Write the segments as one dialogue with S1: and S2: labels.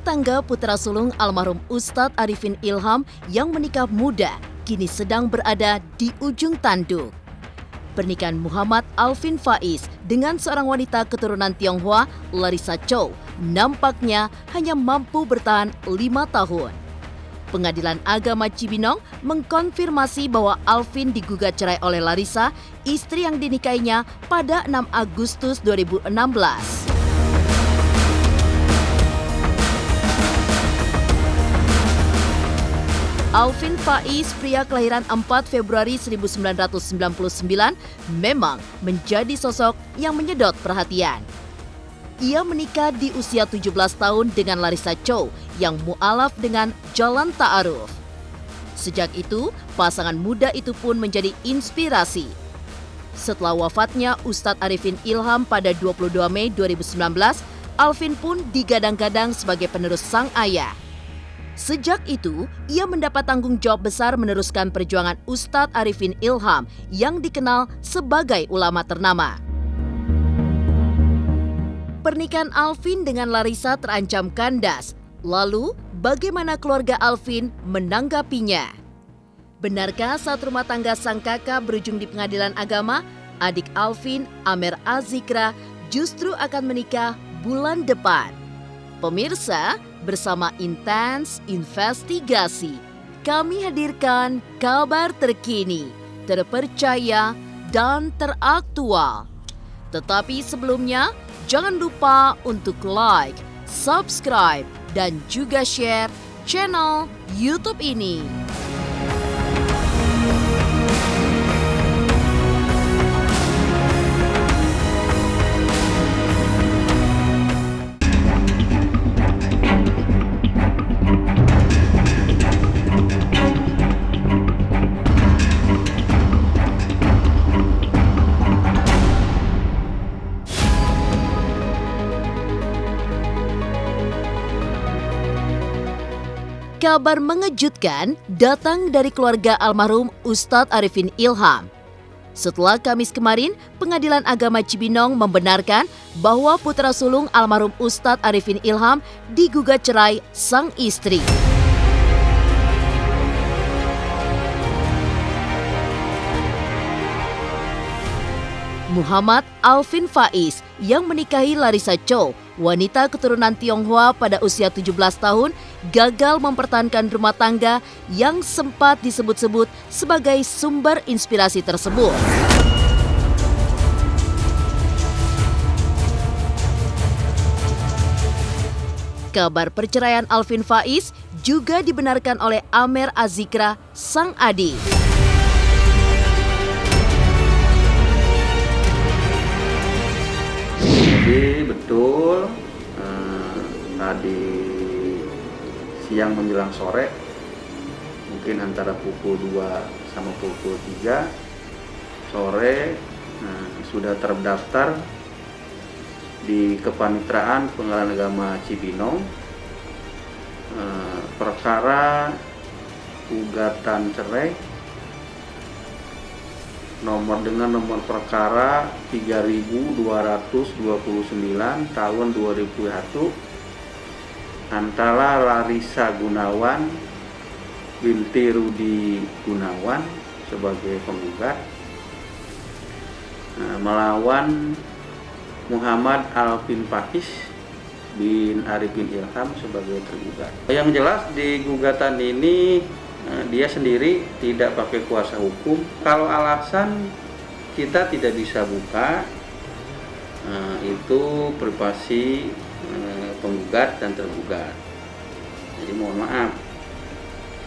S1: tangga putra sulung almarhum Ustadz Arifin Ilham yang menikah muda kini sedang berada di ujung tanduk. Pernikahan Muhammad Alvin Faiz dengan seorang wanita keturunan Tionghoa, Larissa Chow, nampaknya hanya mampu bertahan 5 tahun. Pengadilan Agama Cibinong mengkonfirmasi bahwa Alvin digugat cerai oleh Larissa, istri yang dinikahinya pada 6 Agustus 2016. Alvin Faiz, pria kelahiran 4 Februari 1999, memang menjadi sosok yang menyedot perhatian. Ia menikah di usia 17 tahun dengan Larissa Chow yang mualaf dengan jalan ta'aruf. Sejak itu, pasangan muda itu pun menjadi inspirasi. Setelah wafatnya Ustadz Arifin Ilham pada 22 Mei 2019, Alvin pun digadang-gadang sebagai penerus sang ayah. Sejak itu, ia mendapat tanggung jawab besar meneruskan perjuangan Ustadz Arifin Ilham yang dikenal sebagai ulama ternama. Pernikahan Alvin dengan Larissa terancam kandas. Lalu, bagaimana keluarga Alvin menanggapinya? Benarkah saat rumah tangga sang kakak berujung di pengadilan agama, adik Alvin, Amer Azikra, justru akan menikah bulan depan? Pemirsa, bersama Intens Investigasi, kami hadirkan kabar terkini, terpercaya, dan teraktual. Tetapi sebelumnya, jangan lupa untuk like, subscribe, dan juga share channel YouTube ini. Kabar mengejutkan datang dari keluarga almarhum Ustadz Arifin Ilham. Setelah Kamis kemarin, Pengadilan Agama Cibinong membenarkan bahwa putra sulung almarhum Ustadz Arifin Ilham digugat cerai sang istri. Muhammad Alvin Faiz yang menikahi Larissa Chow, wanita keturunan Tionghoa pada usia 17 tahun, gagal mempertahankan rumah tangga yang sempat disebut-sebut sebagai sumber inspirasi tersebut. Kabar perceraian Alvin Faiz juga dibenarkan oleh Amer Azikra, sang adik.
S2: Jadi betul tadi siang menjelang sore, mungkin antara pukul 2 sama pukul 3 sore sudah terdaftar di Kepanitraan Pengadilan Agama Cibinong perkara gugatan cerai dengan nomor perkara 3229 tahun 2021 antara Larissa Gunawan binti Rudi Gunawan sebagai penggugat melawan Muhammad Alvin Faiz bin Arifin Ilham sebagai tergugat. Yang jelas di gugatan ini dia sendiri tidak pakai kuasa hukum. Kalau alasan kita tidak bisa buka, itu privasi penggugat dan tergugat. Jadi mohon maaf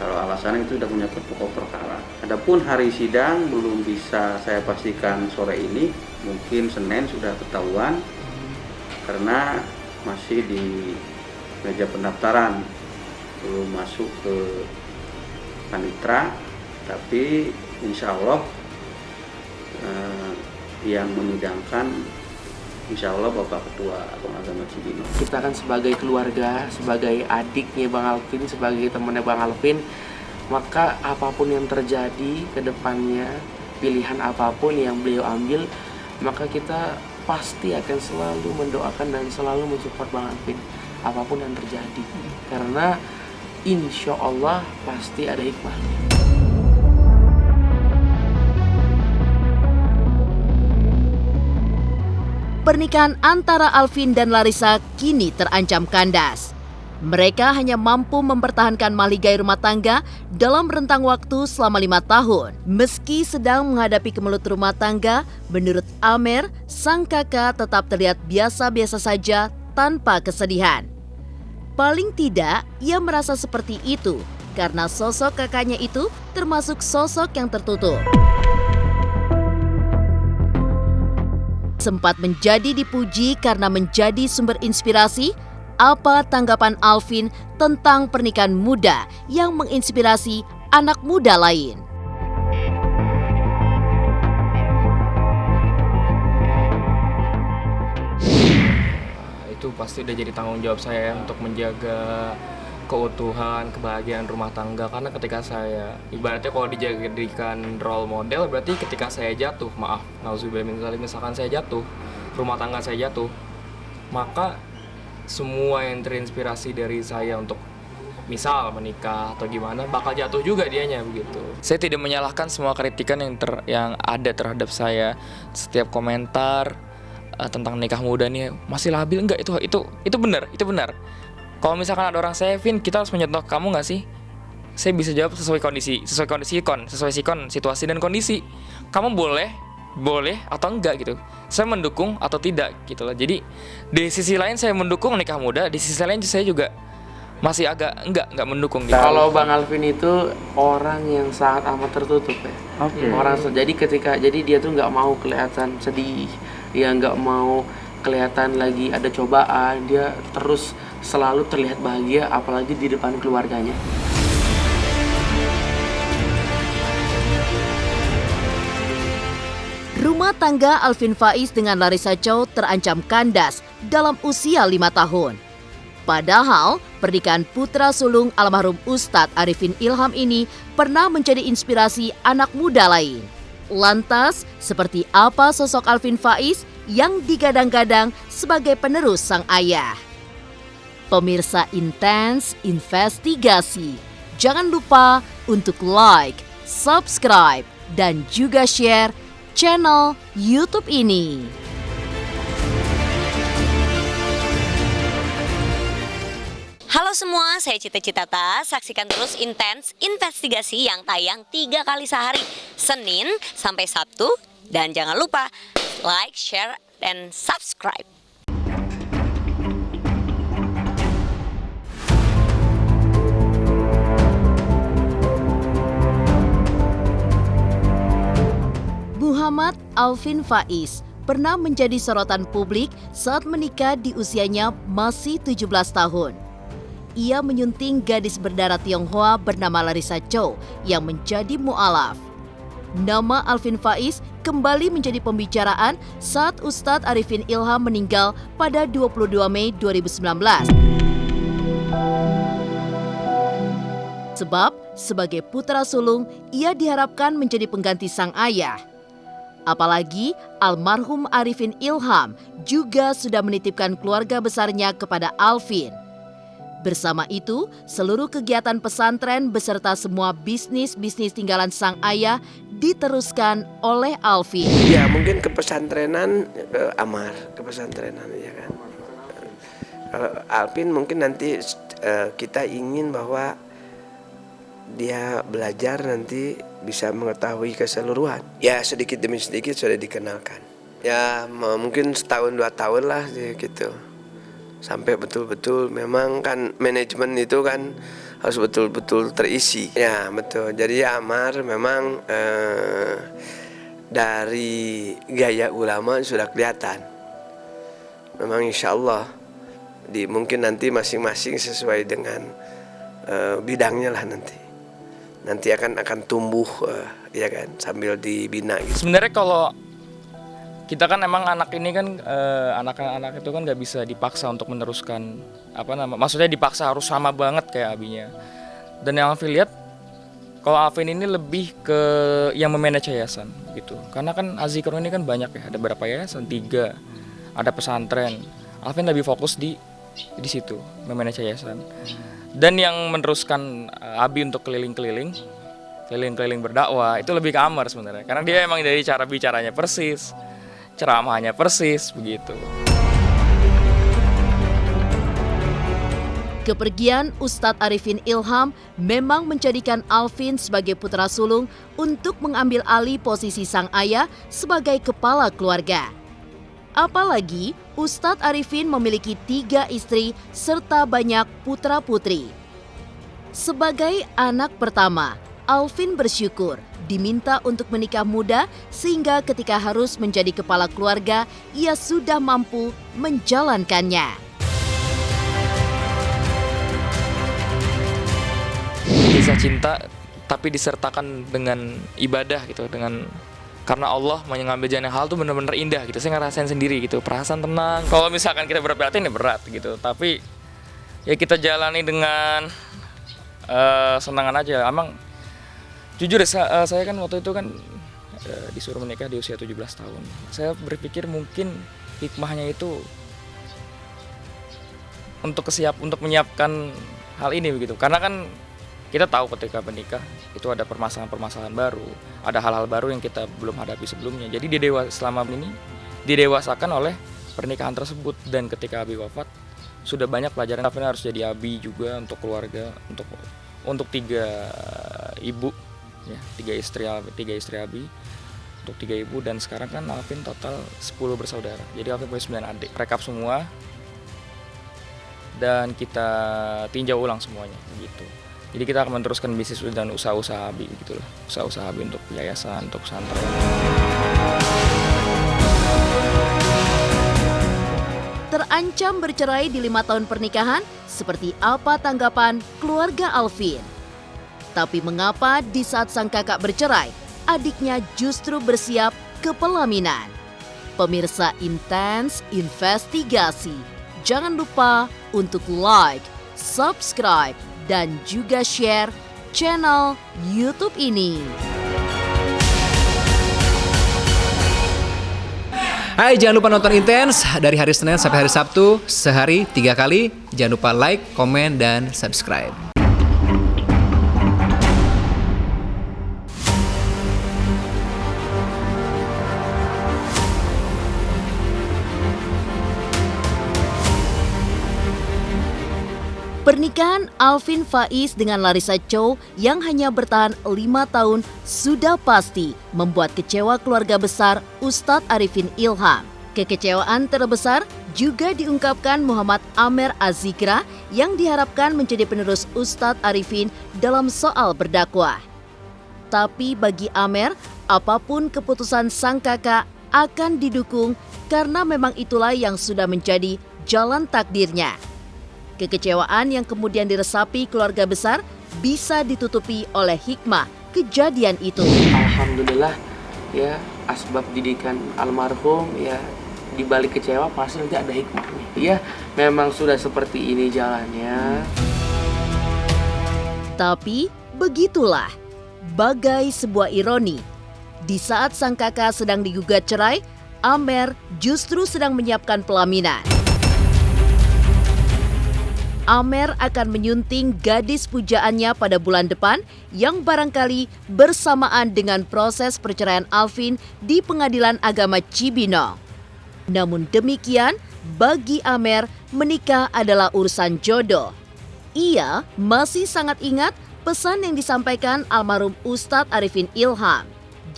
S2: kalau alasannya itu sudah punya pokok perkara. Adapun hari sidang belum bisa saya pastikan sore ini, mungkin Senin sudah ketahuan karena masih di meja pendaftaran, belum masuk ke panitra, tapi insya Allah yang menyidangkan insya Allah Bapak Ketua Agama Cibinong.
S3: Kita kan sebagai keluarga, sebagai adiknya Bang Alvin, sebagai temannya Bang Alvin, maka apapun yang terjadi ke depannya, pilihan apapun yang beliau ambil, maka kita pasti akan selalu mendoakan dan selalu mensupport Bang Alvin. apapun yang terjadi, karena insya Allah pasti ada hikmahnya.
S1: Pernikahan antara Alvin dan Larissa kini terancam kandas. Mereka hanya mampu mempertahankan mahligai rumah tangga dalam rentang waktu selama 5 tahun. Meski sedang menghadapi kemelut rumah tangga, menurut Amer, sang kakak tetap terlihat biasa-biasa saja tanpa kesedihan. Paling tidak, ia merasa seperti itu karena sosok kakaknya itu termasuk sosok yang tertutup. Sempat menjadi dipuji karena menjadi sumber inspirasi. Apa tanggapan Alvin tentang pernikahan muda yang menginspirasi anak muda lain?
S4: Itu pasti udah jadi tanggung jawab saya untuk menjaga keutuhan, kebahagiaan rumah tangga. Karena ketika saya, ibaratnya kalau dijadikan role model, berarti ketika saya jatuh, maaf, nauzubillah min dzalik, misalkan saya jatuh, rumah tangga saya jatuh, maka semua yang terinspirasi dari saya untuk misal menikah atau gimana bakal jatuh juga dianya begitu. Saya tidak menyalahkan semua kritikan yang ada terhadap saya. Setiap komentar tentang nikah muda nih masih labil, enggak, itu benar. Kalau misalkan ada orang saya, Vin, kita harus menyentuh kamu nggak sih? Saya bisa jawab sesuai situasi dan kondisi. Kamu boleh atau enggak gitu. Saya mendukung atau tidak gitu lah. Jadi di sisi lain saya mendukung nikah muda, di sisi lain saya juga masih agak enggak mendukung gitu.
S3: Kalau Bang Alvin itu orang yang sangat amat tertutup ya. Jadi dia tuh nggak mau kelihatan sedih, dia nggak mau kelihatan lagi ada cobaan, dia terus selalu terlihat bahagia, apalagi di depan keluarganya.
S1: Rumah tangga Alvin Faiz dengan Larissa Chow terancam kandas dalam usia 5 tahun. Padahal, pernikahan putra sulung almarhum Ustadz Arifin Ilham ini pernah menjadi inspirasi anak muda lain. Lantas, seperti apa sosok Alvin Faiz yang digadang-gadang sebagai penerus sang ayah? Pemirsa Intens Investigasi, jangan lupa untuk like, subscribe, dan juga share channel YouTube ini.
S5: Halo semua, saya Cita Citata. Saksikan terus Intens Investigasi yang tayang 3 kali sehari, Senin sampai Sabtu. Dan jangan lupa like, share, dan subscribe.
S1: Muhammad Alvin Faiz pernah menjadi sorotan publik saat menikah di usianya masih 17 tahun. Ia menyunting gadis berdarah Tionghoa bernama Larissa Chow yang menjadi mu'alaf. Nama Alvin Faiz kembali menjadi pembicaraan saat Ustadz Arifin Ilham meninggal pada 22 Mei 2019. Sebab, sebagai putra sulung, ia diharapkan menjadi pengganti sang ayah. Apalagi almarhum Arifin Ilham juga sudah menitipkan keluarga besarnya kepada Alvin. Bersama itu, seluruh kegiatan pesantren beserta semua bisnis-bisnis tinggalan sang ayah diteruskan oleh Alvin.
S6: Ya mungkin ke pesantrenan, ke pesantrenan ya kan. Kalau Alvin mungkin nanti kita ingin bahwa dia belajar nanti bisa mengetahui keseluruhan. Ya sedikit demi sedikit sudah dikenalkan. Ya mungkin setahun 2 tahun lah gitu. Sampai betul-betul memang kan manajemen itu kan harus betul-betul terisi. Ya betul. Jadi Amar memang dari gaya ulama sudah kelihatan. Memang insya Allah mungkin nanti masing-masing sesuai dengan bidangnya lah nanti. Nanti akan tumbuh ya kan sambil dibina gitu.
S4: Sebenarnya kalau kita kan emang anak ini kan anak-anak itu kan nggak bisa dipaksa untuk meneruskan maksudnya dipaksa harus sama banget kayak abinya. Dan yang Alvin lihat kalau Alvin ini lebih ke yang memanage yayasan gitu. Karena kan Azikron ini kan banyak ya, ada berapa yayasan? 3. Ada pesantren. Alvin lebih fokus di di situ memanage yayasan. Dan yang meneruskan Abi untuk keliling-keliling berdakwah itu lebih ke Amar sebenarnya, karena dia emang dari cara bicaranya persis, ceramahnya persis begitu.
S1: Kepergian Ustadz Arifin Ilham memang menjadikan Alvin sebagai putra sulung untuk mengambil alih posisi sang ayah sebagai kepala keluarga. Apalagi Ustadz Arifin memiliki 3 istri serta banyak putra-putri. Sebagai anak pertama, Alvin bersyukur diminta untuk menikah muda sehingga ketika harus menjadi kepala keluarga, ia sudah mampu menjalankannya.
S4: Kisah cinta tapi disertakan dengan ibadah gitu, karena Allah mengambil jalan yang hal tuh benar-benar indah gitu. Saya ngerasain sendiri gitu, perasaan tenang. Kalau misalkan kita berat-berat ini berat gitu, tapi ya kita jalani dengan senangan aja. Emang jujur saya kan waktu itu kan disuruh menikah di usia 17 tahun. Saya berpikir mungkin hikmahnya itu untuk menyiapkan hal ini begitu. Karena kan kita tahu ketika menikah itu ada permasalahan-permasalahan baru, ada hal-hal baru yang kita belum hadapi sebelumnya. Jadi selama ini didewasakan oleh pernikahan tersebut. Dan ketika Abi wafat, sudah banyak pelajaran. Alvin harus jadi Abi juga untuk keluarga, untuk 3 ibu, ya 3 istri Abi, untuk 3 ibu. Dan sekarang kan Alvin total 10 bersaudara. Jadi Alvin punya 9 adik. Rekap semua dan kita tinjau ulang semuanya gitu. Jadi kita akan meneruskan bisnis dan usaha-usaha Abi gitu loh. Usaha-usaha Abi untuk yayasan, untuk pesantren.
S1: Terancam bercerai di 5 tahun pernikahan, seperti apa tanggapan keluarga Alvin? Tapi mengapa di saat sang kakak bercerai, adiknya justru bersiap ke pelaminan? Pemirsa Intens Investigasi, jangan lupa untuk like, subscribe, dan juga share channel YouTube ini.
S7: Hai, jangan lupa nonton Intens dari hari Senin sampai hari Sabtu, sehari 3 kali. Jangan lupa like, komen, dan subscribe.
S1: Pernikahan Alvin Faiz dengan Larissa Chow yang hanya bertahan 5 tahun sudah pasti membuat kecewa keluarga besar Ustadz Arifin Ilham. Kekecewaan terbesar juga diungkapkan Muhammad Amer Azikra yang diharapkan menjadi penerus Ustadz Arifin dalam soal berdakwah. Tapi bagi Amer, apapun keputusan sang kakak akan didukung karena memang itulah yang sudah menjadi jalan takdirnya. Kekecewaan yang kemudian diresapi keluarga besar bisa ditutupi oleh hikmah kejadian itu.
S3: Alhamdulillah ya, asbab didikan almarhum ya, di balik kecewa pasti nanti ada hikmahnya. Ya, memang sudah seperti ini jalannya.
S1: Tapi begitulah, bagai sebuah ironi. Di saat sang kakak sedang digugat cerai, Amer justru sedang menyiapkan pelaminan. Amer akan menyunting gadis pujaannya pada bulan depan yang barangkali bersamaan dengan proses perceraian Alvin di Pengadilan Agama Cibinong. Namun demikian, bagi Amer, menikah adalah urusan jodoh. Ia masih sangat ingat pesan yang disampaikan almarhum Ustadz Arifin Ilham.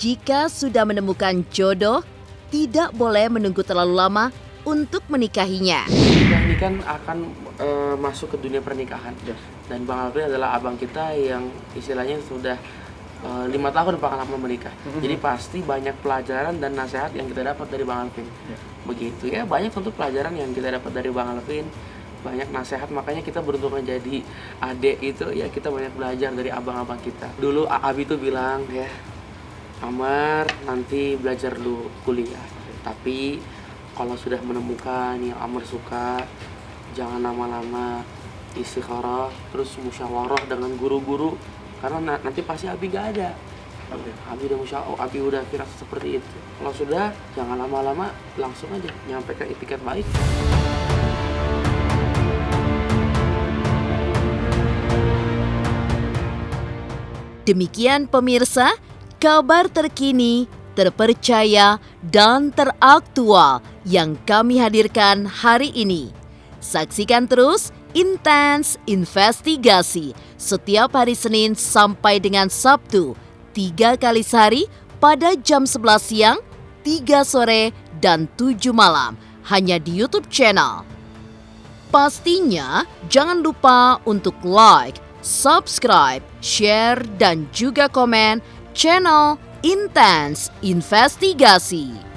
S1: Jika sudah menemukan jodoh, tidak boleh menunggu terlalu lama untuk menikahinya.
S3: Ini kan akan masuk ke dunia pernikahan, dan Bang Alvin adalah abang kita yang istilahnya sudah 5 tahun pengalaman menikah. Jadi pasti banyak pelajaran dan nasihat yang kita dapat dari Bang Alvin. Begitu ya, banyak tentu pelajaran yang kita dapat dari Bang Alvin, banyak nasihat. Makanya kita beruntung menjadi adik itu ya, kita banyak belajar dari abang-abang kita. Dulu Abi tuh bilang ya, Amar nanti belajar dulu kuliah, tapi kalau sudah menemukan yang Amar suka, jangan lama-lama, istikharah, terus musyawarah dengan guru-guru, karena nanti pasti Abi gak ada. Abi udah musyawarah, Abi udah firasat seperti itu. Kalau sudah, jangan lama-lama, langsung aja nyampe ke etiket baik.
S1: Demikian pemirsa, kabar terkini, terpercaya, dan teraktual yang kami hadirkan hari ini. Saksikan terus Intens Investigasi setiap hari Senin sampai dengan Sabtu, 3 kali sehari pada jam 11 siang, 3 sore, dan 7 malam, hanya di YouTube channel. Pastinya jangan lupa untuk like, subscribe, share, dan juga komen channel Intens Investigasi.